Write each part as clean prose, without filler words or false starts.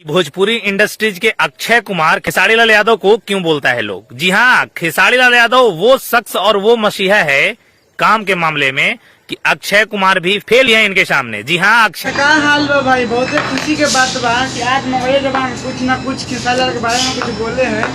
Bhojpuri industries के अक्षय कुमार खेसारी लाल यादव को क्यों बोलता है लोग? जी हाँ, खेसारी लाल यादव वो शख्स और वो मसीहा है काम के मामले में कि अक्षय कुमार भी फेल है इनके सामने। जी हाँ, अक्षय का हाल बा भाई, बहुत खुशी के बात बा कि आज मोबाइल जबान कुछ ना कुछ खेसारी लाल के बारे में कुछ बोले हैं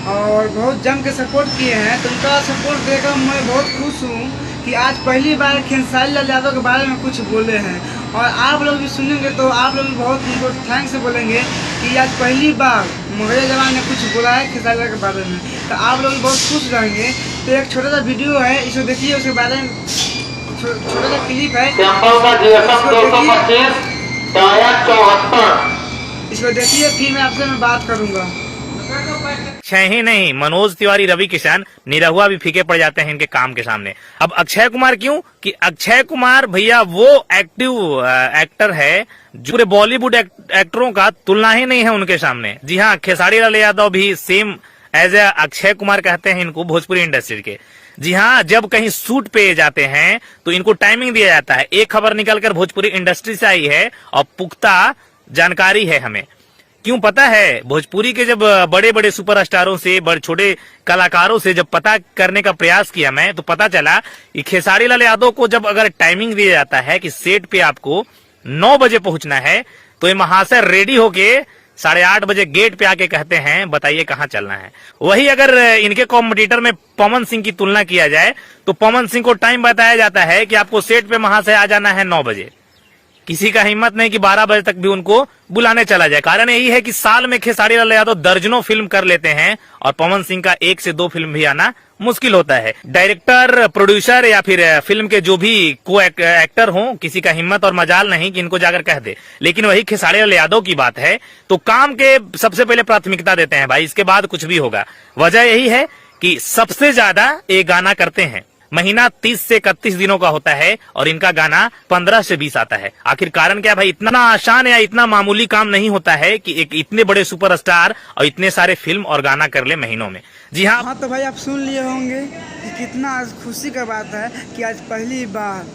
और बहुत जम के सपोर्ट किए हैं। तो उनका सपोर्ट देकर मैं बहुत खुश हूँ कि आज पहली बार खेसारी लाल यादव के बारे में कुछ बोले हैं। और आप लोग भी सुनेंगे तो आप लोग भी बहुत उनको थैंक्स बोलेंगे कि आज पहली बार मोबाइल जबान ने कुछ बोला है खेसारी लाल के बारे में। तो आप लोग भी बहुत खुश रहेंगे। तो एक छोटा सा वीडियो है, इसको देखिए, उसके बारे में छोटा सा क्लिप है, इसको देखिए, फिर मैं आपसे बात करूंगा। अक्षय ही नहीं, मनोज तिवारी, रवि किशन, निरहुआ भी फीके पड़ जाते हैं इनके काम के सामने। अब अक्षय कुमार क्यों? कि अक्षय कुमार भैया वो एक्टिव एक्टर है जो पूरे बॉलीवुड एक्टरों का तुलना ही नहीं है उनके सामने। जी हाँ, खेसारी लाल यादव भी same age a Akshay Kumar कहते हैं इनको भोजपुरी इंडस्ट्री के। जी हाँ, जब कहीं शूट पे जाते हैं तो इनको टाइमिंग दिया जाता है। एक खबर निकलकर भोजपुरी इंडस्ट्री से आई है और पुख्ता जानकारी है हमें। क्यों पता है? भोजपुरी के जब बड़े बड़े सुपरस्टारों से, बड़े छोटे कलाकारों से जब पता करने का प्रयास किया मैं, तो पता चला कि खेसारी लाल यादव को जब अगर टाइमिंग दिया जाता है कि सेट पे आपको 9 बजे पहुंचना है, तो ये महाशय रेडी होके 8:30 बजे गेट पे आके कहते हैं बताइए कहाँ चलना है। वही अगर इनके कॉम्पिटिटर में पवन सिंह की तुलना किया जाए तो पवन सिंह को टाइम बताया जाता है कि आपको सेट पे महाशय आ जाना है 9 बजे। किसी का हिम्मत नहीं कि 12 बजे तक भी उनको बुलाने चला जाए। कारण यही है कि साल में खेसारी लाल यादव दर्जनों फिल्म कर लेते हैं और पवन सिंह का 1 से 2 फिल्म भी आना मुश्किल होता है। डायरेक्टर, प्रोड्यूसर या फिर फिल्म के जो भी को एक्टर हों, किसी का हिम्मत और मजाल नहीं कि इनको जाकर कह दे। लेकिन वही खेसारी लाल यादव की बात है तो काम के सबसे पहले प्राथमिकता देते हैं भाई, इसके बाद कुछ भी होगा। वजह यही है कि सबसे ज्यादा ये गाना करते हैं। महीना 30 से 31 दिनों का होता है और इनका गाना 15 से 20 आता है। आखिर कारण क्या भाई? इतना आसान या इतना मामूली काम नहीं होता है कि एक इतने बड़े सुपरस्टार और इतने सारे फिल्म और गाना कर ले महीनों में। जी हाँ। तो भाई आप सुन लिए होंगे कि कितना आज खुशी का बात है कि आज पहली बार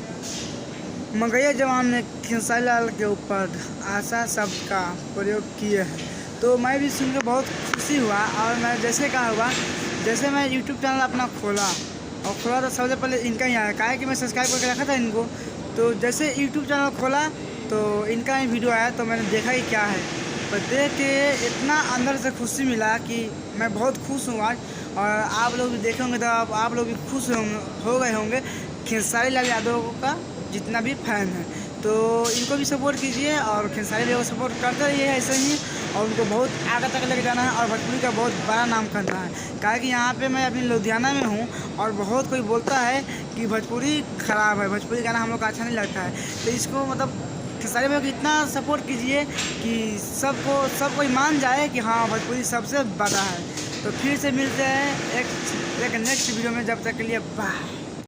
मंगैया जवान ने खेसारी लाल के ऊपर आशा शब्द का प्रयोग किए हैं। तो मैं भी सुनकर बहुत खुशी हुआ। और मैं जैसे कहा हुआ, जैसे मैं यूट्यूब चैनल अपना खोला तो सबसे पहले इनका ही आया। काहे कि मैं सब्सक्राइब करके रखा था इनको। तो जैसे यूट्यूब चैनल खोला तो इनका ही वीडियो आया, तो मैंने देखा कि क्या है। पर देख के इतना अंदर से खुशी मिला कि मैं बहुत खुश हूँ आज। और आप लोग भी देखेंगे तो आप लोग भी खुश हो गए होंगे खेसारी लाल यादव का जितना भी फैन है। तो इनको भी सपोर्ट कीजिए और खेसारी लाल को सपोर्ट करते रहिए ऐसे ही। और उनको बहुत आगे तक लेके जाना है और भोजपुरी का बहुत बड़ा नाम करना है। काहे कि यहाँ पे मैं अभी लुधियाना में हूँ और बहुत कोई बोलता है कि भोजपुरी ख़राब है, भोजपुरी गाना हम लोग का अच्छा नहीं लगता है। तो इसको मतलब खेसारी भाई को इतना सपोर्ट कीजिए कि सब कोई मान जाए कि हाँ भोजपुरी सबसे बड़ा है। तो फिर से मिलते हैं एक नेक्स्ट वीडियो में। जब तक के लिए बाय।